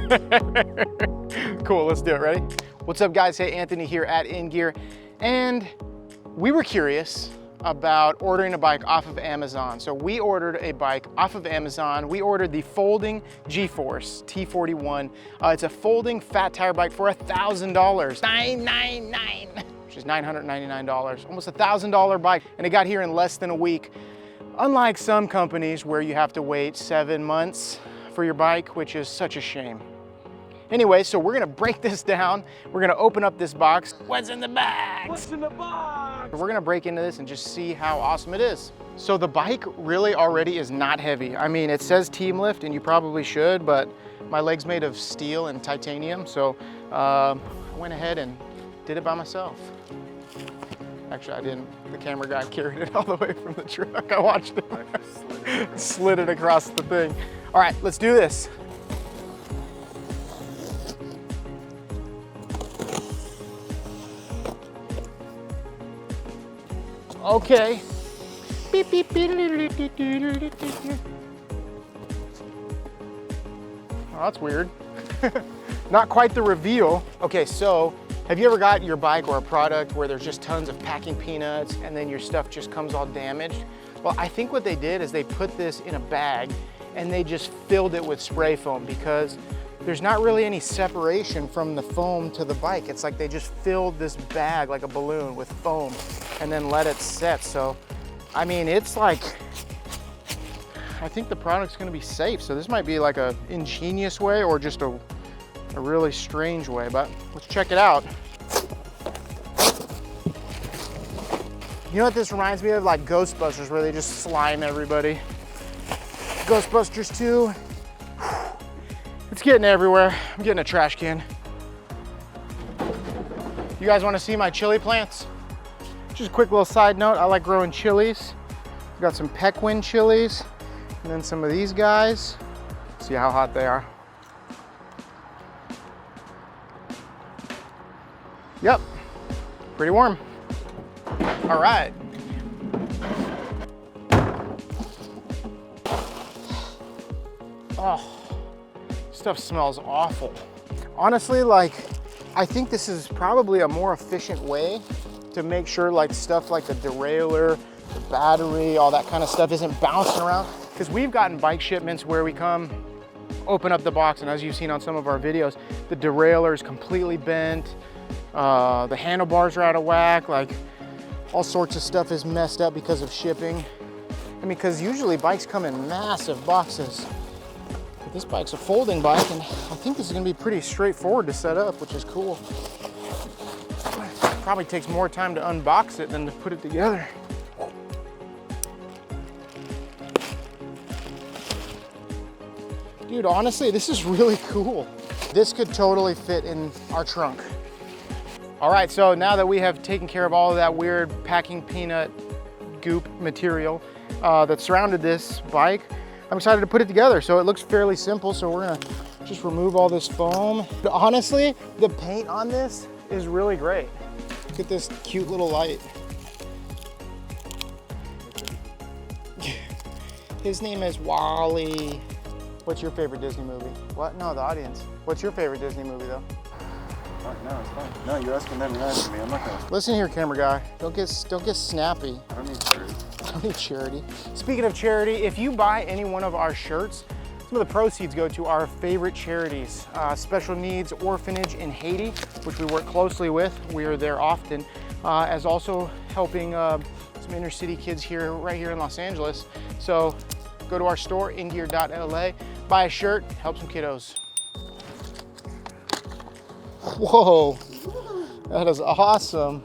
Cool, let's do it. Ready? What's up, guys? Hey, Anthony here at inGear. And we were curious about ordering a bike off of Amazon. So we ordered a bike off of Amazon. We ordered the folding G-Force T41. It's a folding fat tire bike for $1,000. $999, which is $999, almost $1,000 bike. And it got here in less than a week. Unlike some companies where you have to wait 7 months for your bike, which is such a shame. Anyway, so we're gonna break this down. We're gonna open up this box. What's in the box? What's in the box? We're gonna break into this and just see how awesome it is. So the bike really already is not heavy. I mean, it says Team Lift and you probably should, but my leg's made of steel and titanium. So I went ahead and did it by myself. Actually, I didn't. The camera guy carried it all the way from the truck. I watched it. Slid it across the thing. All right, let's do this. Okay. Beep, beep, beep. Oh, that's weird. Not quite the reveal. Okay, so have you ever got your bike or a product where there's just tons of packing peanuts and then your stuff just comes all damaged? Well, I think what they did is they put this in a bag and they just filled it with spray foam because there's not really any separation from the foam to the bike. It's like they just filled this bag like a balloon with foam and then let it set. So, I mean, it's like, I think the product's gonna be safe. So this might be like a ingenious way or just a really strange way, but let's check it out. You know what this reminds me of? Like Ghostbusters, where they just slime everybody. Ghostbusters 2. It's getting everywhere. I'm getting a trash can. You guys want to see my chili plants? Just a quick little side note, I like growing chilies. I've got some Pequin chilies, and then some of these guys. See how hot they are. Yep, pretty warm. All right. Oh, stuff smells awful. Honestly, like, I think this is probably a more efficient way to make sure like stuff like the derailleur, the battery, all that kind of stuff isn't bouncing around. Because we've gotten bike shipments where we come, open up the box, and as you've seen on some of our videos, the derailleur is completely bent. The handlebars are out of whack, like all sorts of stuff is messed up because of shipping. I mean, because usually bikes come in massive boxes. But this bike's a folding bike, and I think this is gonna be pretty straightforward to set up, which is cool. Probably takes more time to unbox it than to put it together. Dude, honestly, this is really cool. This could totally fit in our trunk. All right, so now that we have taken care of all of that weird packing peanut goop material that surrounded this bike, I'm excited to put it together. So it looks fairly simple. So we're gonna just remove all this foam. But honestly, the paint on this is really great. Look at this cute little light. His name is Wally. What's your favorite Disney movie? What? No, the audience. What's your favorite Disney movie though? No, it's fine. No, you're asking them, you're asking me. I'm not gonna. Listen here, camera guy. Don't get snappy. I don't need charity. I don't need charity. Speaking of charity, if you buy any one of our shirts, some of the proceeds go to our favorite charities. Special Needs Orphanage in Haiti, which we work closely with. We are there often, as also helping some inner city kids here, right here in Los Angeles. So go to our store, ingear.la, buy a shirt, help some kiddos. Whoa, that is awesome.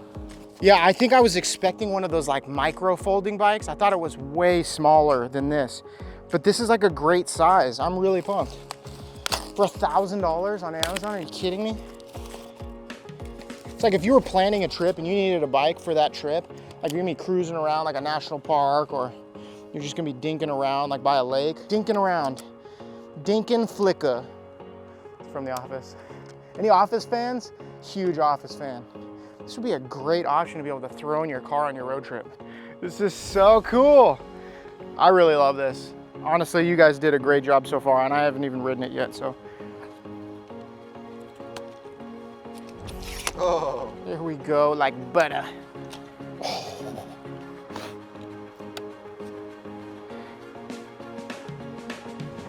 Yeah, I think I was expecting one of those like micro folding bikes. I thought it was way smaller than this, but this is like a great size. I'm really pumped. For $1,000 on Amazon, are you kidding me? It's like if you were planning a trip and you needed a bike for that trip, like you're gonna be cruising around like a national park, or you're just gonna be dinking around like by a lake. Dinking around, Dinkin' Flicka from The Office. Any Office fans? Huge Office fan. This would be a great option to be able to throw in your car on your road trip. This is so cool. I really love this. Honestly, you guys did a great job so far, and I haven't even ridden it yet, so Oh. There we go, like butter.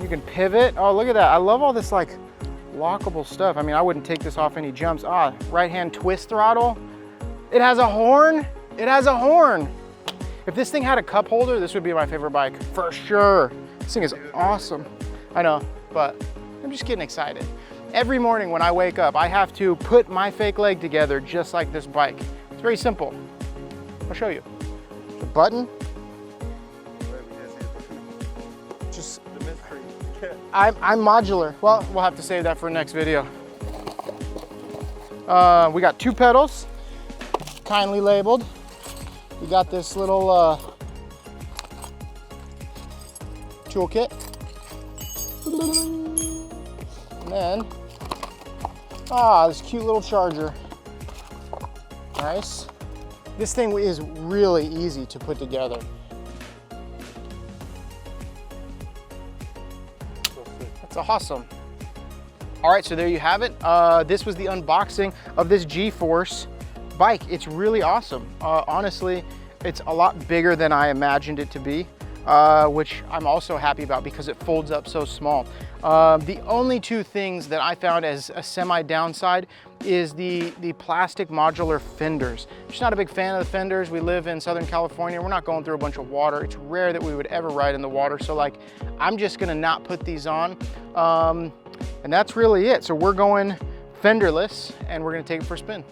You can pivot. Oh, look at that. I love all this like lockable stuff. I mean, I wouldn't take this off any jumps. Ah, right hand twist throttle. It has a horn. It has a horn. If this thing had a cup holder, this would be my favorite bike for sure. This thing is awesome. I know, but I'm just getting excited. Every morning when I wake up, I have to put my fake leg together just like this bike. It's very simple. I'll show you. The button. Just, The mystery. I'm modular. Well, we'll have to save that for next video. We got 2 pedals, kindly labeled. We got this little toolkit. And then, this cute little charger. Nice. This thing is really easy to put together. That's awesome. All right, so there you have it. This was the unboxing of this G-Force bike. It's really awesome. Honestly, it's a lot bigger than I imagined it to be, which I'm also happy about because it folds up so small. The only 2 things that I found as a semi-downside is the plastic modular fenders. Just not a big fan of the fenders. We live in Southern California. We're not going through a bunch of water. It's rare that we would ever ride in the water. So like, I'm just gonna not put these on. And that's really it. So we're going fenderless and we're gonna take it for a spin.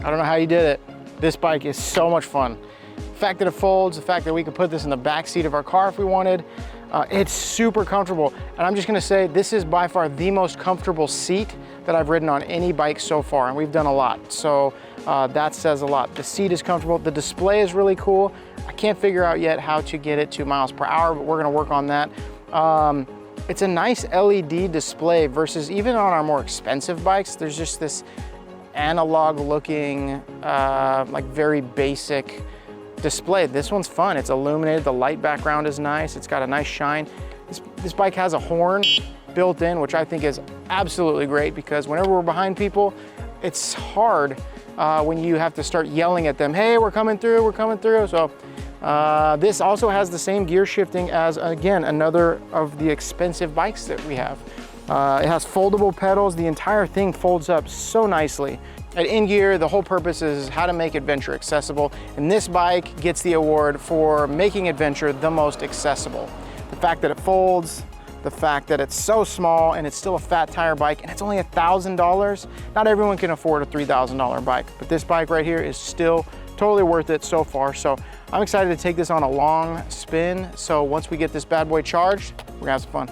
I don't know how you did it. This bike is so much fun. The fact that it folds, the fact that we could put this in the back seat of our car if we wanted, it's super comfortable. And I'm just gonna say, this is by far the most comfortable seat that I've ridden on any bike so far, and we've done a lot. So that says a lot. The seat is comfortable. The display is really cool. I can't figure out yet how to get it to miles per hour, but we're gonna work on that. It's a nice LED display versus even on our more expensive bikes, there's just this analog looking, like very basic display. This one's fun. It's illuminated. The light background is nice. It's got a nice shine. This bike has a horn built in, which I think is absolutely great because whenever we're behind people, it's hard when you have to start yelling at them, hey, we're coming through, we're coming through. So this also has the same gear shifting as, again, another of the expensive bikes that we have. It has foldable pedals. The entire thing folds up so nicely. At inGear, the whole purpose is how to make adventure accessible, and this bike gets the award for making adventure the most accessible. The fact that it folds, the fact that it's so small and it's still a fat tire bike and it's only $1,000. Not everyone can afford a $3,000 bike, but this bike right here is still totally worth it so far. So I'm excited to take this on a long spin. So once we get this bad boy charged, we're gonna have some fun.